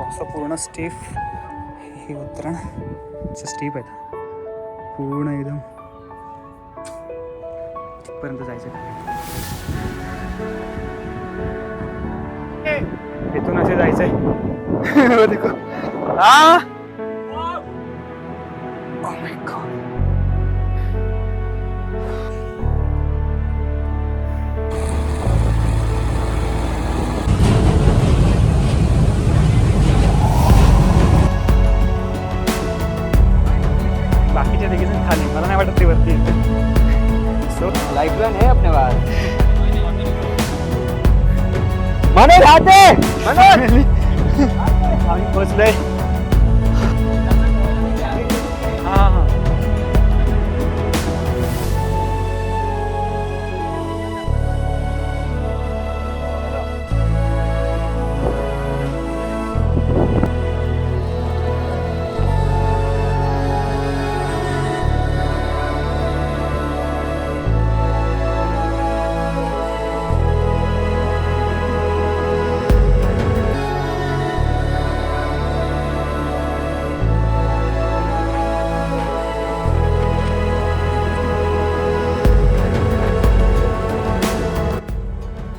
असं पूर्ण स्टेप हे उतरण स्टेप आहेत पूर्ण एकदम तिथपर्यंत जायचं. इथून असे जायचंय. देखो आ Oh my God. बाकीचे देखील खाली मला नाही वाटत ते वरती सो लाइफलाइन है अपने पास. मनोज आते मनोज आम्ही पोहोचलोय. हा हा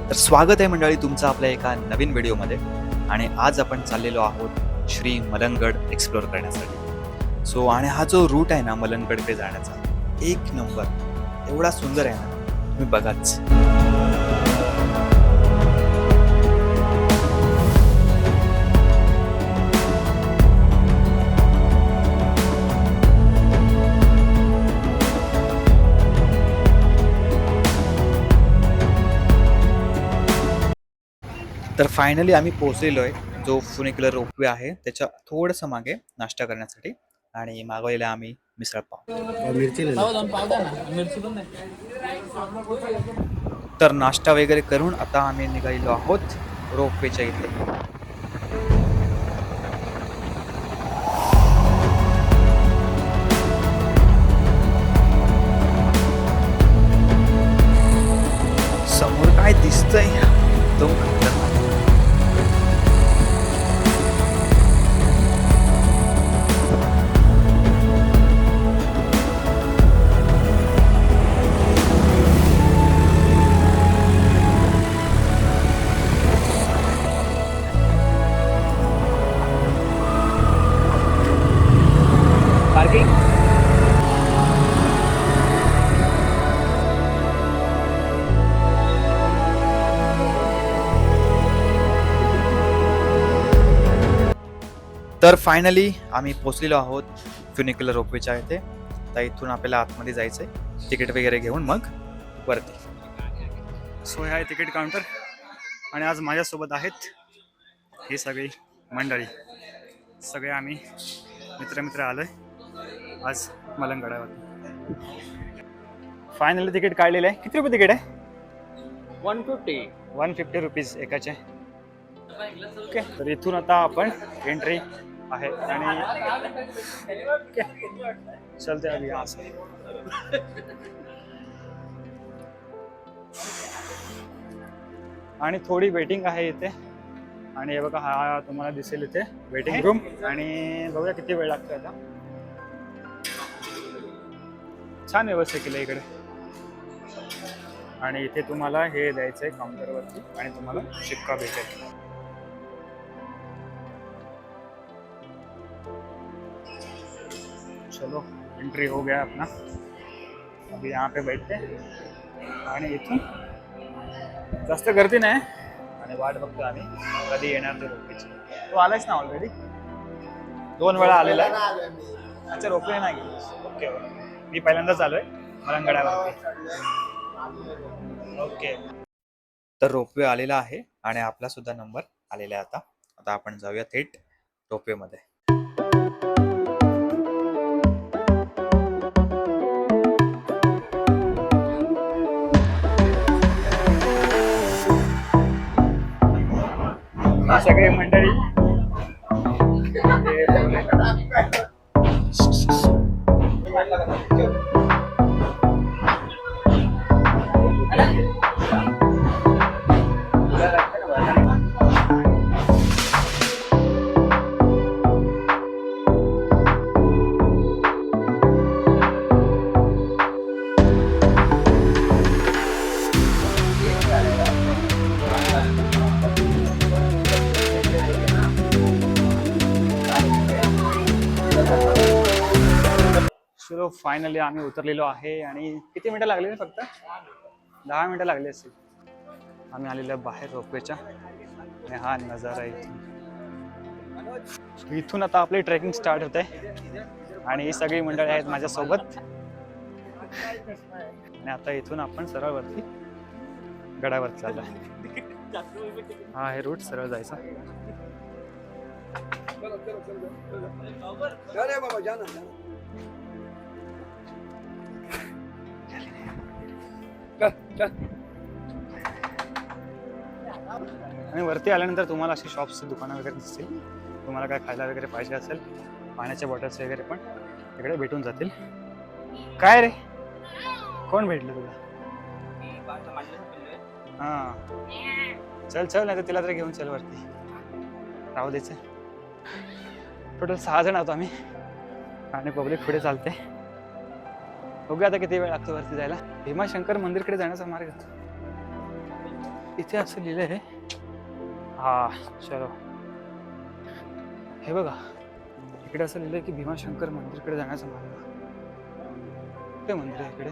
तर स्वागत आहे मंडळी तुमचं आपल्या एका नवीन व्हिडिओमध्ये. आणि आज आपण चाललेलो आहोत श्री मलंगगड एक्सप्लोअर करण्यासाठी. सो आणि हा जो रूट आहे ना मलंगगडकडे जाण्याचा एक नंबर एवढा सुंदर आहे ना तुम्ही बघाच. तर फायनली आम्ही पोहोचलेलो आहे जो फुनिक्युलर रोपवे आहे त्याच्या थोडंसं मागे नाश्ता करण्यासाठी. आणि मागवलेला आम्ही मिसळपाव. तर नाश्ता वगैरे करून आता आम्ही निघालेलो आहोत रोपवेच्या इथे. समोर काय दिसतंय एकदम खतरनाक. पार्किंग. तर फायनली आम्ही पोचलेलो आहोत फ्युनिक्युलर रोपवेच्या इथे. तर इथून आपल्याला आतमध्ये जायचंय तिकीट वगैरे घेऊन मग वरती. सो हे आहे तिकीट काउंटर आणि आज माझ्यासोबत आहेत ही सगळी मंडळी. सगळे आम्ही मित्र आलोय आज मलंगगडावरती. फायनली तिकीट काढलेलं आहे. किती रुपये तिकीट आहे? 150 रुपीज एकाचे. ओके तर इथून आता आपण एंट्री आहे आणि ओके चलते अभी यहाँ से. आणि थोडी वेटिंग आहे इथे. आणि हे बघा हा तुम्हाला दिसेल इथे वेटिंग रूम. आणि बघूया किती वेळ लागतो आता. छान व्यवस्था केली इकडे. आणि इथे तुम्हाला हे द्यायचंय काउंटरवरती आणि तुम्हाला शिक्का भेटेल. चलो एंट्री हो गया अपना. अभी यहाँ पे बैठते आणि इथून जास्त गर्दी नाही आणि वाट बघतो आम्ही कधी येणार ते रोपवेची. तो आलायच ना ऑलरेडी 2 वेळा आलेला आहे. अच्छा रोपवे नाही गेली. ओके मी पहिल्यांदाच आलोय मलंगगडावरती. ओके तर रोपवे आलेला आहे आणि आपला सुद्धा नंबर आलेला आहे. आता आपण जाऊया थेट रोपवेमध्ये. सगळे मंडळी सो फायनली आम्ही उतरलेलो आहे आणि किती मिनिटं लागली फक्त 10 मिनिटं लागली असतील. आम्ही आलेलो बाहेर रोपवेच्या आणि हा नजारा इथून आता आपली ट्रेकिंग स्टार्ट होते आणि ही सगळी मंडळी आहेत माझ्यासोबत आणि आता इथून आपण सरळ वरती गडावर चाललोय. हा आहे रूट सरळ जायचा. आणि वरती आल्यानंतर तुम्हाला अशी शॉप्स दुकानं वगैरे दिसतील. तुम्हाला काय खायला वगैरे पाहिजे असेल पाण्याच्या बॉटल्स वगैरे पण इकडे भेटून जातील. काय रे कोण भेटलं तुला? हा चल चल नाही तर तिला तरी घेऊन चल वरती. राहू द्यायचं. टोटल 6 जण आहोत आम्ही आणि पब्लिक पुढे चालते. बघूया आता किती वेळ लागतो वरती जायला. भीमाशंकर मंदिरकडे जाण्याचा मार्ग इथे असं लिहिलंय आहे. हा चलो हे बघा इकडे असं लिहिलंय की भीमाशंकर मंदिरकडे जाण्याचा मार्ग. ते मंदिर आहे इकडे.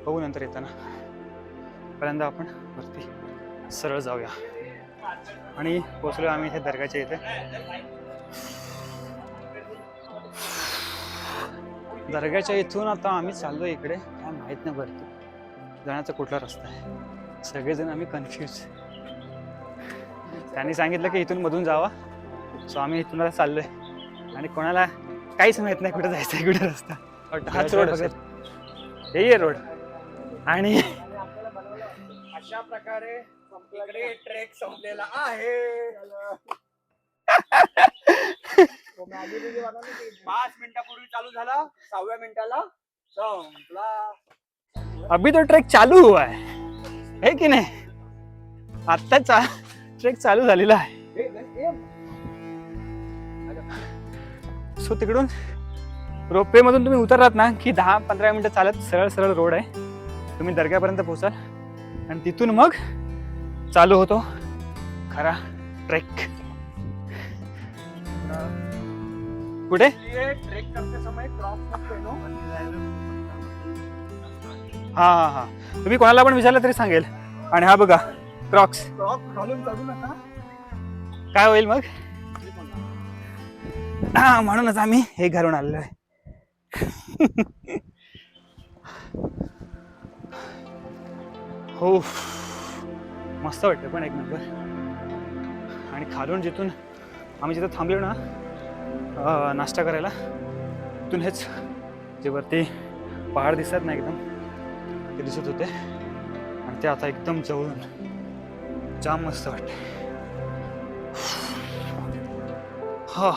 बघू नंतर येताना. पहिल्यांदा आपण वरती सरळ जाऊया आणि पोचलो आम्ही इथे दर्गाच्या इथे. दर्गाच्या इथून आता आम्ही चाललो इकडे. काय माहित नाही वरती जाण्याचा कुठला रस्ता आहे. सगळेजण आम्ही कन्फ्यूज. त्यांनी सांगितलं की इथून मधून जावा. सो आम्ही इथून आता चाललोय आणि कोणाला काहीच माहित नाही कुठे जायचं कुठे रस्ता. हाच रोड हे रोड आणि अशा प्रकारे इकडे ट्रेक संपलेला आहे. 5 मिनिटापूर्वी चालू झाला 6व्या मिनिटाला संपला. अभी तो ट्रेक चालू हुआ है की नाही? आत्ताचा ट्रेक चालू झालेला आहे. सो तिकडून रोपवे मधून तुम्ही उतरलात ना की 10-15 मिनिटं चालत सरळ सरळ रोड आहे. तुम्ही दर्ग्यापर्यंत पोहोचाल आणि तिथून मग चालू होतो खरा ट्रेक. कुठे ट्रेक करते समय क्रॉक्स मत पहनो. हा हा हा तुम्ही कोणाला पण विचारलं तरी सांगेल. आणि हा बघा क्रॉक्स घालून चढू नका. काय होईल मग? हा म्हणूनच आम्ही हे घरून आलेलो आहे. हो मस्त वाटतं पण एक नंबर. आणि खालून जिथून आम्ही जिथं थांबलो ना नाश्ता करायला तिथून हेच जे वरती पहाड दिसत नाही एकदम ते दिसत होते आणि ते आता एकदम जवळून जाम मस्त वाटते. हा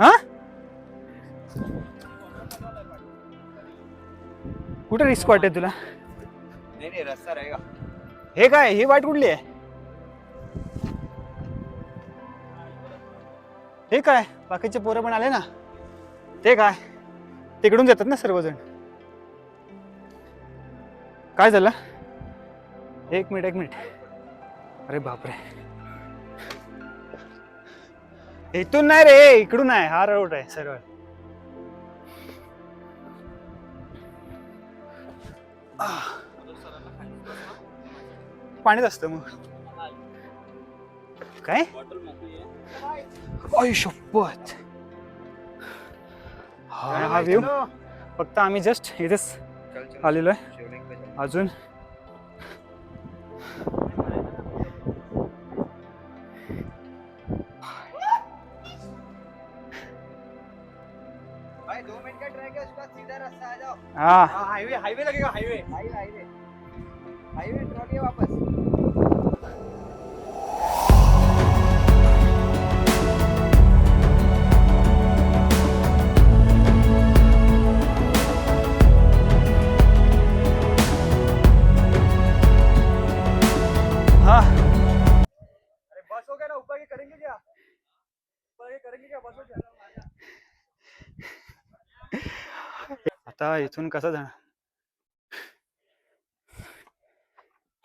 हा कुठे रिस्क वाटते तुला? नाही रस्ता रहेगा. हे काय ही वाट कुठली आहे? हे काय बाकीचे पोरं पण आले ना ते काय तिकडून जातात ना सर्वजण. काय झालं? एक मिनिट. अरे बापरे इथून नाही रे इकडून आहे. हा रोड आहे सरळ. पाणीच असतं मग काय? अय शपथ. हा व्ह्यू फक्त आम्ही जस्ट इथेच आलेलो आहे अजून. भाई 2 मिनट का ट्रैक है उसका सीधा रास्ता आ जाओ. हाँ हाईवे लगेगा. हाईवे ट्रॉली है वापस. हाँ अरे बस हो गया ना. ऊपर के करेंगे क्या? बस हो गया. आता इथून कसं जाणार?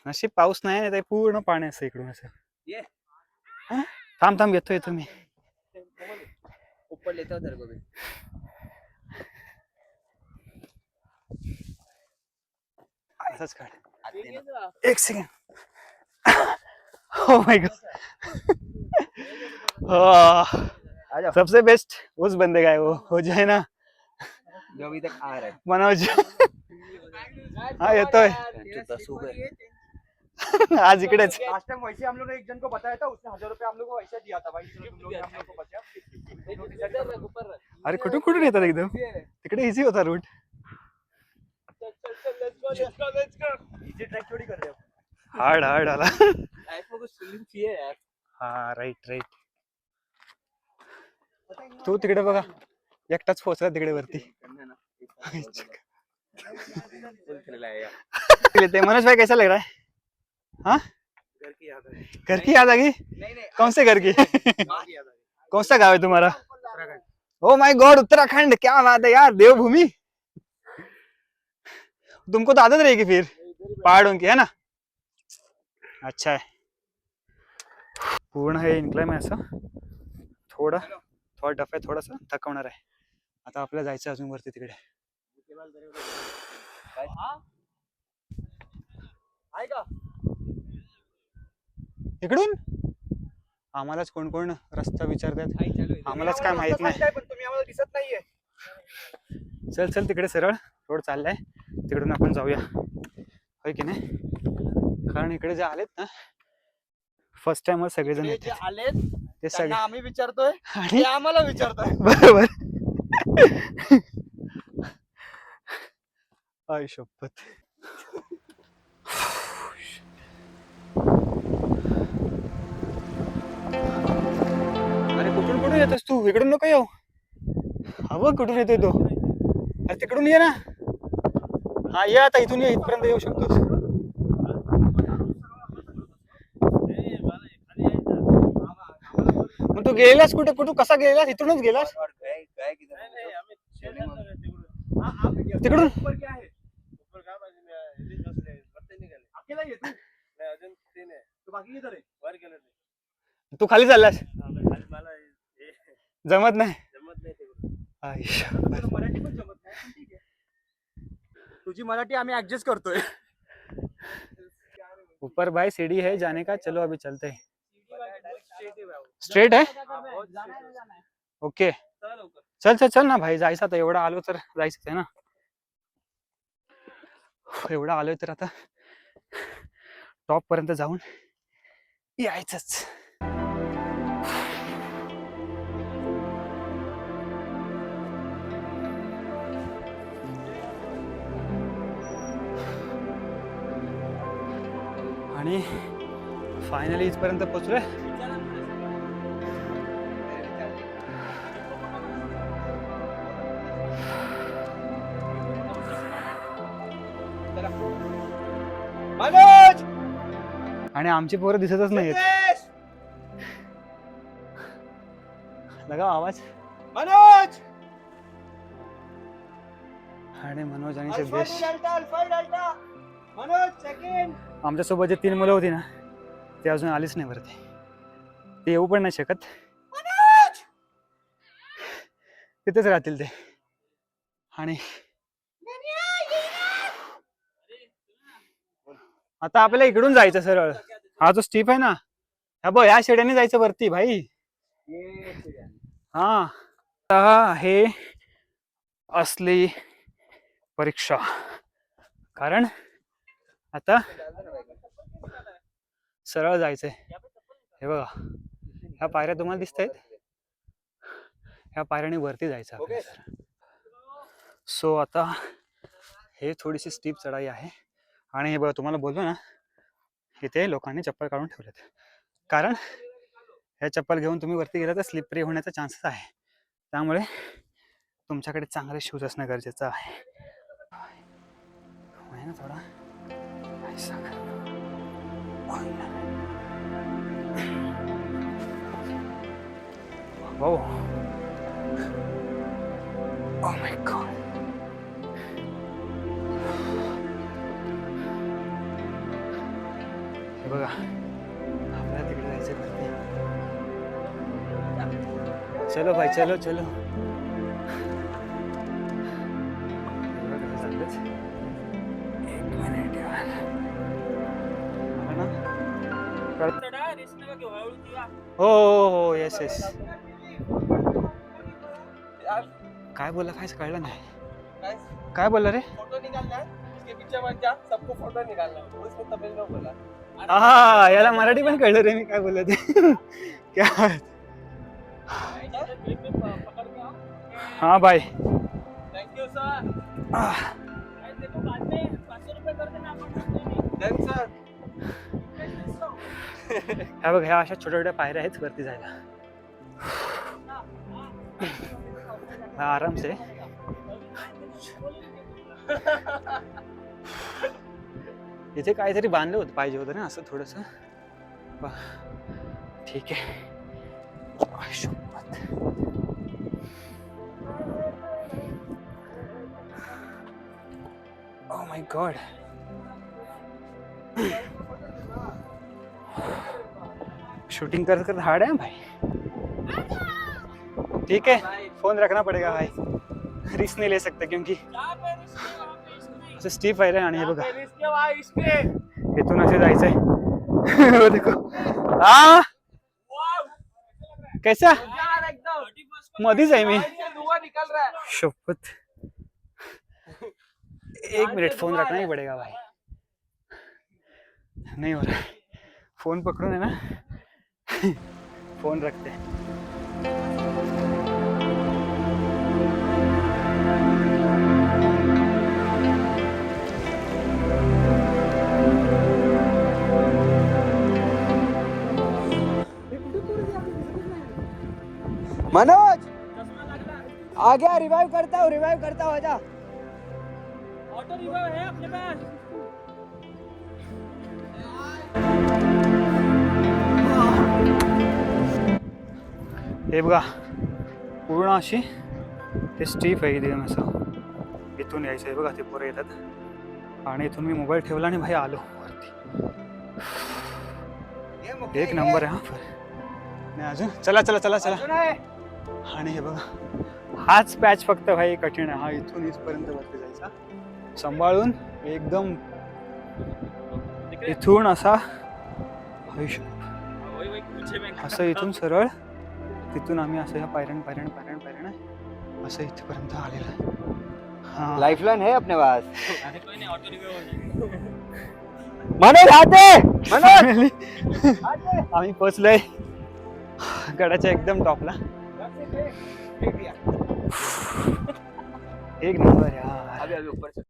नशीब पाऊस नाही तर पूर्ण पाणी असं इकडून असं. ये थांब थांब येतो मी. ऊपर लेता हूँ तेरे को भी. असंच काढ. एक सेकंड. Oh my God. सबसे बेस्ट उस बंदे का है वो जो है ना जो अभी तक आ रहा है. मनोज. हाँ येतोय. आज इकडेच. लास्ट टाइम वैसे हम लोग ने एक जन को बताया था, उसने 1000 रुपए हम लोग को वैसे दिया था भाई. तुम लोग ने हम लोग को बचा. अरे कुठून कुठून येतात एकदम. तिकडे इझी होता रूट. इजी ट्रैक थोड़ी कर रहे हो. हार्ड हार्ड आला. लाइफ में कुछ फीलिंग चाहिए यार. हा राईट राईट. तू तिकडे बघा एकटाच पोहोचला तिकडे वरती. ते मनोज भाई कैसा लग रहा है? हाँ घर की याद आ गई. कौन से घर की? कौन सा गाँव है तुम्हारा? Oh my God Uttarakhand. क्या बात है यार. देवभूमि. तुमको तो आदत रहेगी फिर पहाड़ों की है ना. अच्छा है. पूर्ण हे इन्क्लाइम आहे असं. थोडा टफ आहे. थोडासा थकवणार आहे. आता आपल्याला जायचं अजून वरती तिकडे. इकडून आम्हालाच कोण कोण रस्ता विचारतात. आम्हालाच काय माहित नाही. पण तुम्ही आम्हाला दिसत नाहीये. चल चल तिकडे सरळ रोड चाललाय. तिकडून आपण जाऊया होय की नाही. कारण इकडे जे आलेत ना फर्स्ट टाइम सगळेजण जे आलेत ते सगळे त्यांना आम्ही विचारतोय आणि ते आम्हाला विचारतोय. बरोबर. आई शपथ. अरे कुठून कुठून येतोस तू. इकडून नको येऊ. हवं कुठून येतोय तो. अरे तिकडून ये ना. हा ये आता. इथून ये. इथपर्यंत येऊ शकतोस. मग तू गेलास कुठे. कुठं कसा गेलास. इथूनच गेलास तिकडून. ऊपर क्या है? ऊपर काय बसले वरती निघाले. अकेला ये तू. नाही अजून 3 आहे. तू बाकी किधर आहे? वर गेलो नाही. तू खाली चाललास. मला जमत नाही. जमत नाही ते. आई मराठी पण जमत नाही पण ठीक आहे. तुझी मराठी आम्ही ऍडजस्ट करतोय. ऊपर भाई सीढ़ी है जाने का. चलो अभी चलते हैं. स्ट्रेट है. ओके चल चल चल ना भाई. जायचं आता. एवढा आलो तर जायचंच आहे ना. एवढा आलोय तर आता टॉप पर्यंत जाऊन यायचंच. आणि फायनली इथपर्यंत पोहोचलोय. मनोज आणि आमची पोरं दिसतच नाहीत. लगा आवाज. मनोज आणि मनोज आणि सिद्धेश. मनोज सेकंड. आमच्यासोबत जे 3 मुलं होती ना ते अजून आलीच नाही वरती. ते येऊ पण नाही शकत. तिथेच राहतील ते. आणि आता आपल्याला इकडून जायचं सरळ. हा जो स्टीप आहे ना ह्या बघ ह्या शेड्याने जायचं वरती भाई. हा आता हे असली परीक्षा. कारण आता सरळ जायचंय. हे बघा ह्या पायऱ्या तुम्हाला दिसत आहेत. ह्या पायऱ्याने वरती जायचं. सो आता हे थोडीशी स्टीप चढाई आहे. आणि हे बघा तुम्हाला बोललो ना इथे लोकांनी चप्पल काढून ठेवलेत. कारण हे चप्पल घेऊन तुम्ही वरती गेला तर स्लिपरी होण्याचा चान्सेस आहे. त्यामुळे तुमच्याकडे चांगले शूज असणं गरजेचं आहे. ना थोडा ऐसा Whoa. Oh my god. हे बघा आपल्याला तिकडे जायचंय वरती. चलो भाई चलो चलो. एक मिनिट यार. हा ना? हो हो हो येस येस. काय बोलला काय कळलं नाही. काय बोलला रे. फोटो निकालना है, इसके पीछे मत जा, सबको फोटो निकालना है. उसमें तमिल में बोला. हा याला मराठी पण कळलं रे मी काय बोललो ते. क्या. हाँ भाई. Thank you sir. Thanks sir. ह्या बघ ह्या अशा छोट्या छोट्या पायऱ्या आहेत वरती जायला. हा आराम से. इथे काहीतरी बांधलं होतं पाहिजे होतं ना असं थोडस. ठीक आहे. Oh my God. शूटिंग कर कर हार्ड है भाई. ठीक है फोन रखना पड़ेगा भाई. रिस्क नहीं ले सकते क्योंकि असं स्टीप आहे रे. आणि हे बघा इथून असे जायचंय. हो देखो. हा कैसा मधीच आहे मी. शपथ. एक मिनट फोन रखना ही पड़ेगा भाई. नहीं हो रहा है. फोन पकड़ो है ना. फोन रखते हैं. मनोज आ गया. रिवाइव करता हूँ आजा. ऑटो रिवाइव है अपने पास. हे बघा पूर्ण अशी ते स्टीप आहे. इथून असं इथून यायचं आहे बघा. ते पोरं येतात आणि इथून मी मोबाईल ठेवला आणि भाई आलो वरती. एक नंबर आहे हा. नाही अजून. चला चला चला चला. आणि हे बघा हाच पॅच फक्त भाई कठीण आहे. हा इथून इथपर्यंत वरती जायचा सांभाळून एकदम. इथून असा असं इथून सरळ. तिथून आम्ही असं ह्या पायऱ्यान असं इथपर्यंत आलेलं. हा लाइफलाइन है अपने पास. मनोज आते. मनोज आम्ही पोचलोय गडाच्या एकदम टॉपला. एक नंबर यार. अभी अभी ऊपर से.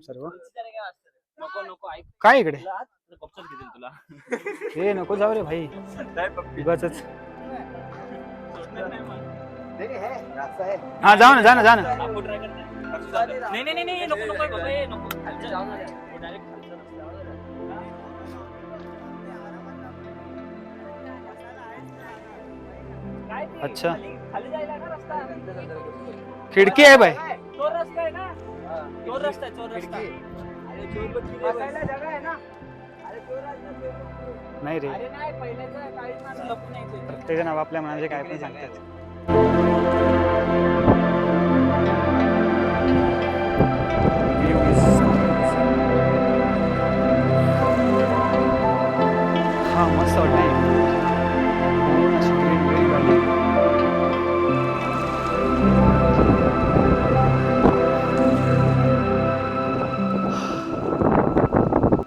सर्व नको नको ऐक. काय इकडे. कॉप्शन घेतील तुला. हे नको जाऊ रे भाई. उगाचच. हा जाऊ ना जा ना जा ना. नाही नाही नाही नको नको नको. अच्छा खाली जायला ना रस्ता. खिडकी आहे भाई. तो रस्ता आहे ना. तो रस्ता आहे. अरे बसायला जागा आहे ना. अरे तो रस्ता. नाही रे. अरे नाही पहिल्याचं काहीच नाही लपून यायचं. प्रत्येक जण आपल्या मनाचे काय पण सांगतात. हा मस्त वाटतंय.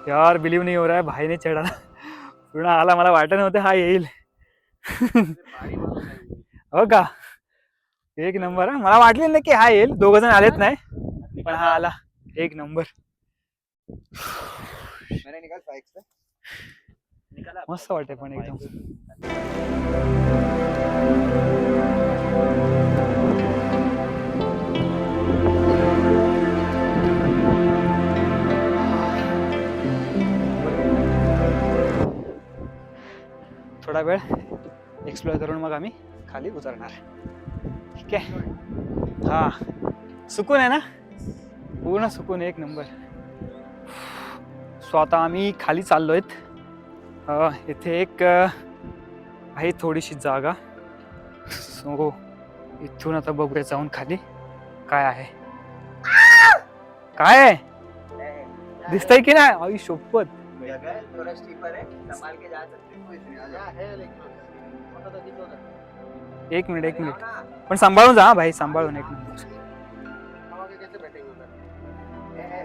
यार बिलीव नहीं हो रहा है. भाई ने चढा पूर्ण आला. मला वाटत नव्हतं हा येईल. हो का. एक नंबर. मला वाटले ना की हा येईल. दोघ जण आलेत नाही. पण हा आला एक नंबर. मस्त वाटते पण एकदम. थोडा वेळ एक्सप्लोअर करून मग आम्ही खाली उतरणार. ठीक आहे. हा सुकून आहे ना, पूर्ण सुकून एक नंबर. सो आता आम्ही खाली चाललोयत. इथे एक आहे थोडीशी जागा. सो इथून आता बघूया जाऊन खाली काय आहे. काय आहे दिसतंय की नाही? आई शोपत. थोड़ा स्टीपर है, संभाल के जा सकते हो. एक मिनिट पण सांभाळून जा भाई, सांभाळून. एक मिनिट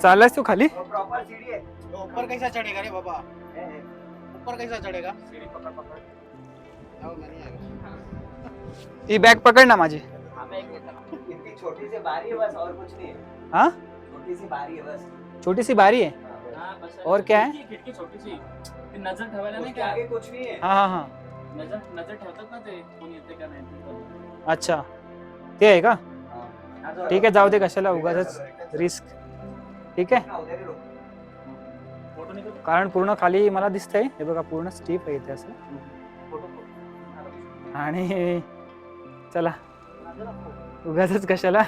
चाललास तू खाली? प्रॉपर सीढ़ी है. ऊपर कैसा चढ़ेगा रे बाबा? ऊपर कैसा चढ़ेगा? सीढ़ी पकड़ पकड़. मैं नहीं आएगा. ही बॅग पकड ना माझी. हमें एक इतनी छोटी सी बारी है बस, और कुछ नहीं है. हाँ छोटी सी बारी है बस. छोटी सी बारी है. और क्या है? खिडकी छोटीशी. ती नजर ठेवायला नाही उसके का? आगे कुछ नहीं है. हा. नजर ठेवतात ना ते, कोण येते का नाही ते. अच्छा ते आहे का? हाँ. ठीक आहे, जाऊ दे, कशाला उगाच रिस्क. ठीक आहे, हाँ, उधर ही रुक. फोटो निघतो. कारण पूर्ण खाली मला दिसतंय. हे बघा पूर्ण स्टीप आहे इथे असं. फोटो. आणि चला उगाच कशाला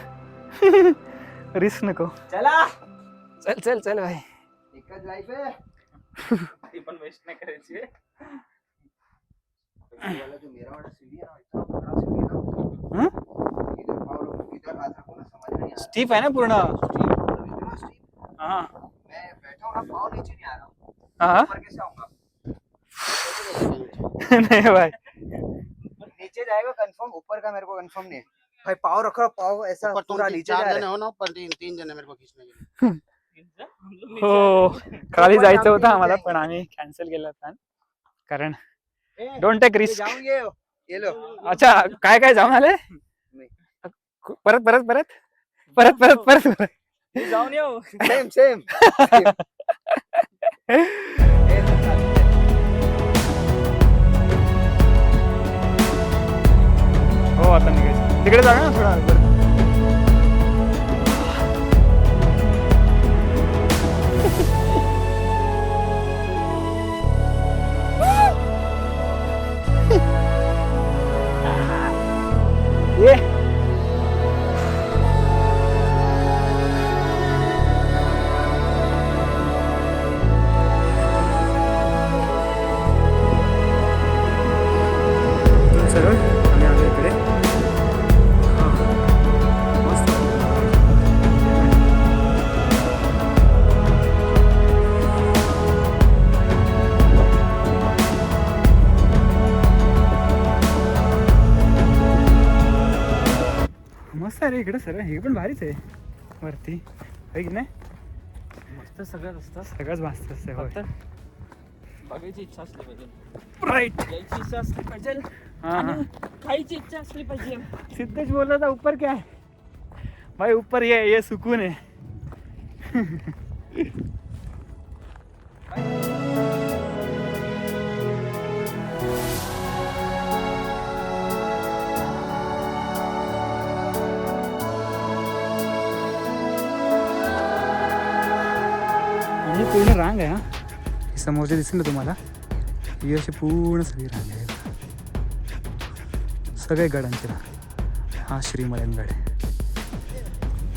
रिस्क नको. चला. चल चल चल भाई. एकच लाईफ आहे. ती पण वेस्ट नाही करायची. वाला जो मेरा वाला सीढ़ी है ना, इतना बड़ा सीढ़ी है ना. हम्म? इधर पाँव रखो, इधर हाथ रखो ना, समझ में नहीं आ रहा. स्टीप आहे ना पूर्ण. स्टीप मतलब इतना स्टीप. हा मैं बैठा हूँ ना, पाँव नीचे नहीं आ रहा हूँ. हा. ऊपर कैसे आऊंगा? नाही भाई, नीचे जाएगा कंफर्म, ऊपर का मेरे को कंफर्म नहीं है. भाई पाँव रखो, पाँव ऐसा ऊपर तुम पूरा नीचे जा चार रहा जने है. हो ना, ऊपर तीन जने मेरे को खींचने के लिए. हो खाली पण जायचं आम्ही होतं आम्हाला, जायचं. पण आम्ही कॅन्सल केलं प्लॅन. कारण ए, डोंट टेक ये रिस्क. जाऊंगे ये लो. अच्छा काय काय जाऊन आले? परत परत परत परत परत परत परत. जाऊन येऊ. Same same. हो आता निघायचं. तिकडे जाऊया ना थोडा वेळ. ये सरळ आम्ही आलो इकडे. हा. मस्त. मस्त आहे रे इकडे सरळ. हे पण भारीच आहे वरती, आहे की नाही? मस्त सगळं असतं. सगळंच मस्त असते. होय फक्त बघायची इच्छा असली पाहिजे. राईट. यायची इच्छा असली पाहिजे. हाँ आणि खायची इच्छा असली पाहिजे. सिद्धेश बोल रहा था ऊपर क्या है भाई? ऊपर ये सुकून है. आणि पूर्ण रांग आहे. हा समोरचे दिसेल ना तुम्हाला, ही अशी पूर्ण सगळी रांग आहे. सगळे गडांची रांग. हा श्री मलंगड.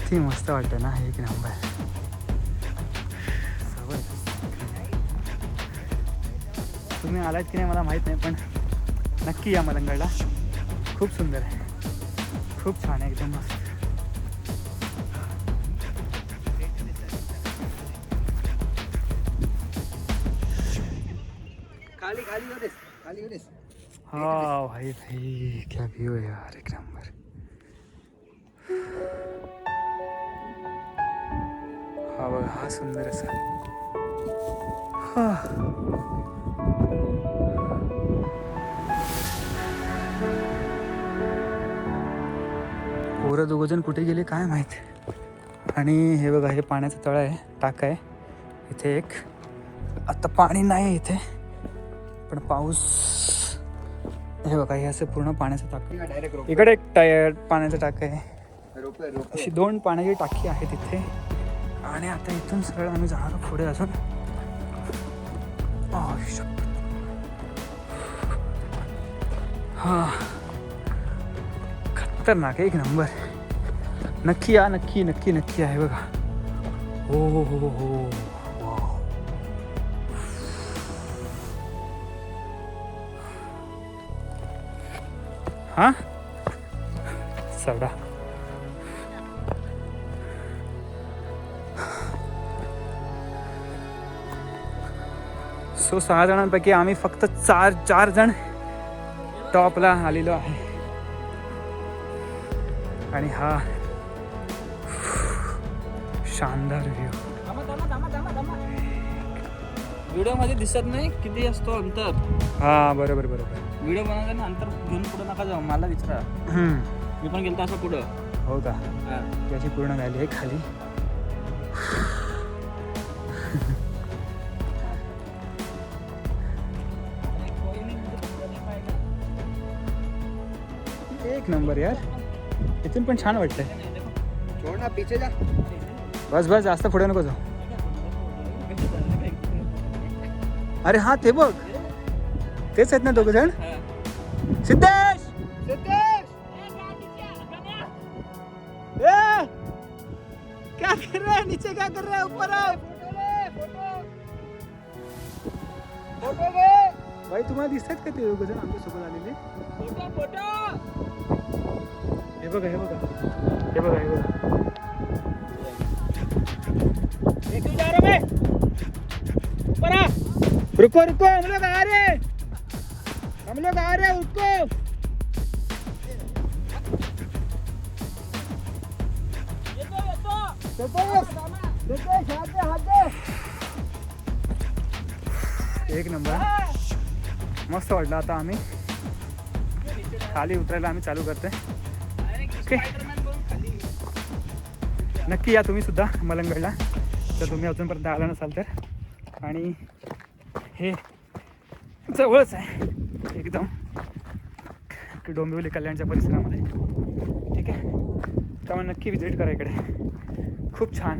ती मस्त वाटतं ना, एक नंबर. सवय. तुम्ही आलात की नाही मला माहीत नाही, पण नक्की या मलंगडला. खूप सुंदर आहे, खूप छान आहे, एकदम मस्त. खाली खाली हो देस, खाली हो देस. हाँ भाई भाई क्या व्यू है यार, एक नंबर. हा बघा, हा सुंदर असा. पोरं दोघं जण कुठे गेले काय माहित. आणि हे बघा, हे पाण्याचं तळ आहे, टाका आहे इथे एक. आता पाणी नाही आहे इथे, पण पाऊस. हे बघा, हे असं पूर्ण पाण्याचं टाकं. इकडे एक पाण्याचं टाकं आहे. अशी 2 पाण्याची टाकी आहे तिथे. आणि आता इथून सरळ आम्ही जाणार पुढे अजून. हा, खतरनाक, एक नंबर. नक्की या, नक्की नक्की नक्की आहे बघा. हो हो हो हो. हा, चढा. सो 6 जणांपैकी आम्ही फक्त 4 जण टॉपला आलेलो आहे. आणि हा शानदार व्ह्यू. व्हिडिओ मध्ये दिसत नाही किती असतो अंतर. हा, बरोबर बरोबर. व्हिडिओ बनवताना अंतर घेऊन पुढे नका जाऊ, मला विचारा. मी पण गेलतो असं पुढं. हो का? हा. त्याची पूर्ण व्हॅली आहे खाली. एक नंबर यार. इथून पण छान वाटतंय. छोड़ ना, पीछे जा. बस बस, जास्त पुढे नको जाऊ. अरे हा, ते बघ, तेच आहेत ना 2 जण. सिद्धेश, सिद्धेश, क्या कर रहे हैं? नीचे क्या कर रहे हैं? ऊपर आओ. भाई, तुम्हाला दिसतात का ते 2 जण आमच्या सोबत आलेले? हे बघा, हे बघा, हे बघा, हे बघा. रुको रुको, हम लोग आ रहे हैं, रुको. एक नंबर, मस्त वाटलं. आता आम्ही खाली उतरायला आम्ही चालू करतोय. ओके, नक्की या तुम्ही सुद्धा मलंगडला, तर तुम्ही अजूनपर्यंत आला नसाल तर. आणि हे जवळच आहे एकदम, डोंबिवली कल्याणच्या परिसरामध्ये. ठीक आहे, त्यामुळे नक्की विजिट करा इकडे. खूप छान,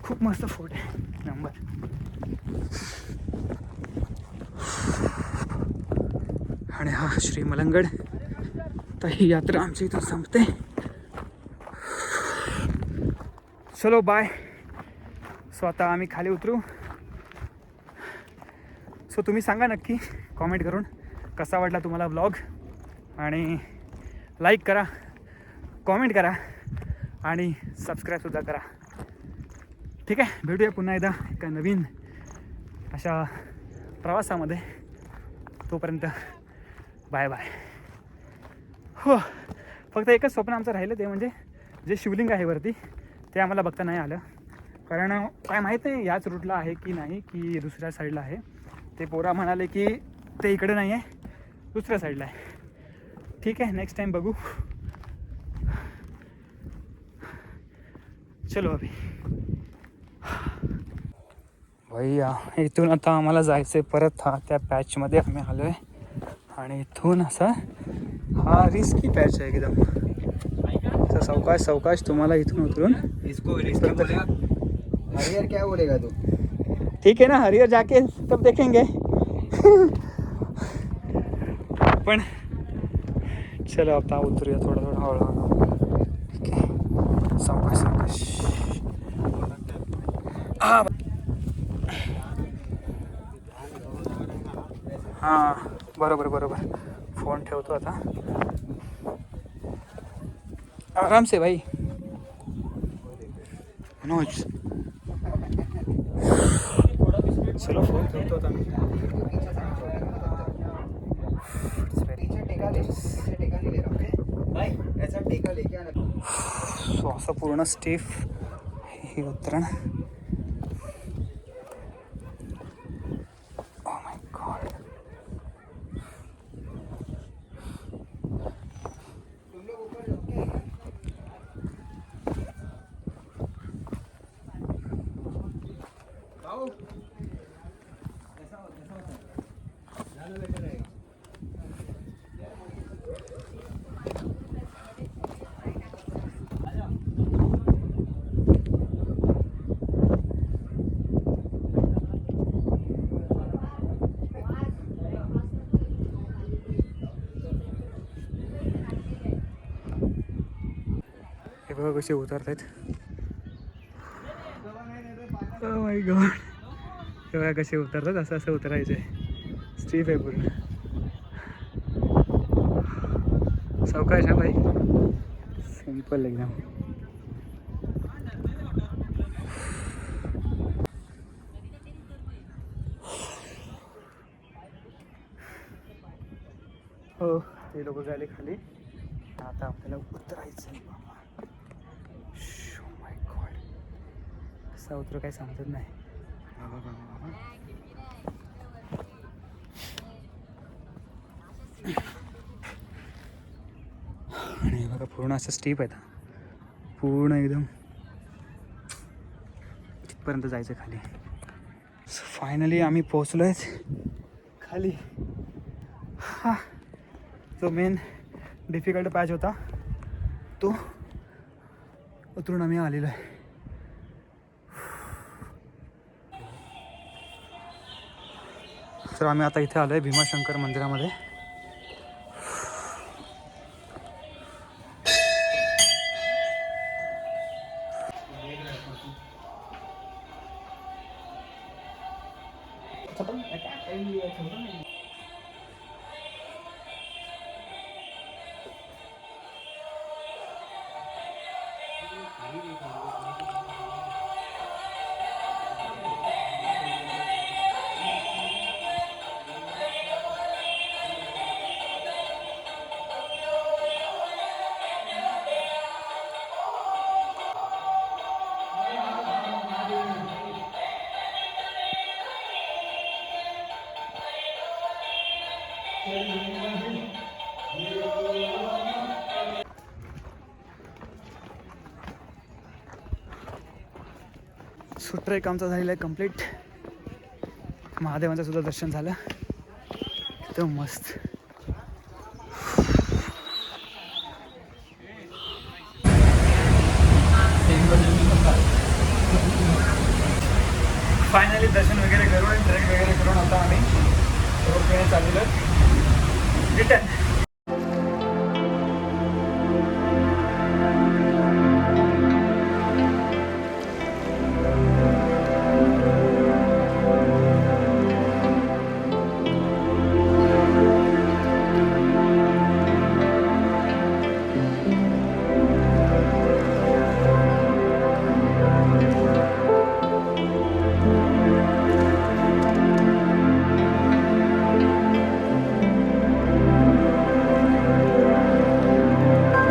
खूप मस्त फोर्ट आहे, नंबर. आणि हा श्री मलंगड. तर ही यात्रा आमची इथून संपते. चलो बाय. सो आता आम्ही खाली उतरू. सो तुम्ही सांगा नक्की कॉमेंट करून कसा वाटला तुम्हाला व्लॉग. आणि लाईक करा, कॉमेंट करा आणि सबस्क्राईबसुद्धा करा. ठीक आहे, भेटूया पुन्हा एकदा एका नवीन अशा प्रवासामध्ये. तोपर्यंत बाय बाय. हो, फक्त एकच स्वप्न आमचं राहिलं, ते म्हणजे जे शिवलिंग आहे वरती, ते आम्हाला बघता नाही आलं. कारण काय माहीत नाही याच रूटला आहे की नाही, की दुसऱ्या साईडला आहे. ते पोरा म्हणाले की ते इकडे नाही आहे, दुसऱ्या साईडला आहे. ठीक आहे, नेक्स्ट टाईम बघू. चलो अभी. भैया, इथून आता आम्हाला जायचं आहे परत. हा, त्या पॅचमध्ये आम्ही आलो आहे. आणि इथून असा हा रिस्की पॅच आहे एकदम. तर सावकाश सावकाश तुम्हाला इथून उतरून इसको हरियर क्या बोलेगा तू? ठीक है ना, हरियर जाके तब देखेंगे. पण चलो आता उतरूया थोडं थोडं हळूहळू. ठीक आहे, सावकाश सावकाश. हां, बरोबर बरोबर. फोन ठेवतो आता. आराम से भाई. मनोज, चलो फोन ठेवतो आता मी. सो असं पूर्ण स्टीफ ही उतरण. Oh my God. हे बघा कसे उतरत आहेत. माय गॉड, हे बघा कसे उतरतात. असं असं उतरायचं आहे. स्टीप आहे पूर्ण. सावकाश हा भाई, सिंपल एकदम. हो, ते लोक झाले खाली. आता आपल्याला उतरायचं आहे बाबा. माय गॉड, कसा उतर काही समजत नाही. बाबा बाबा बाबा. आणि बघा पूर्ण असं स्टीप आहे. पूर्ण एकदम तिथपर्यंत जायचं खाली. फायनली आम्ही पोचलो आहेत खाली. हा, जो मेन डिफिकल्ट पॅच होता तो उतरून आम्ही आलेलो आहे. तर आम्ही आता इथे आलो आहे भीमाशंकर मंदिरामध्ये. सो ट्रेक आमचा झालेला आहे कंप्लीट. महादेवांचं सुद्धा दर्शन झालं. एकदम मस्त. फायनली दर्शन वगैरे करून ट्रेक वगैरे करून आता आम्ही रोपवेने चाललेलो रिटर्न.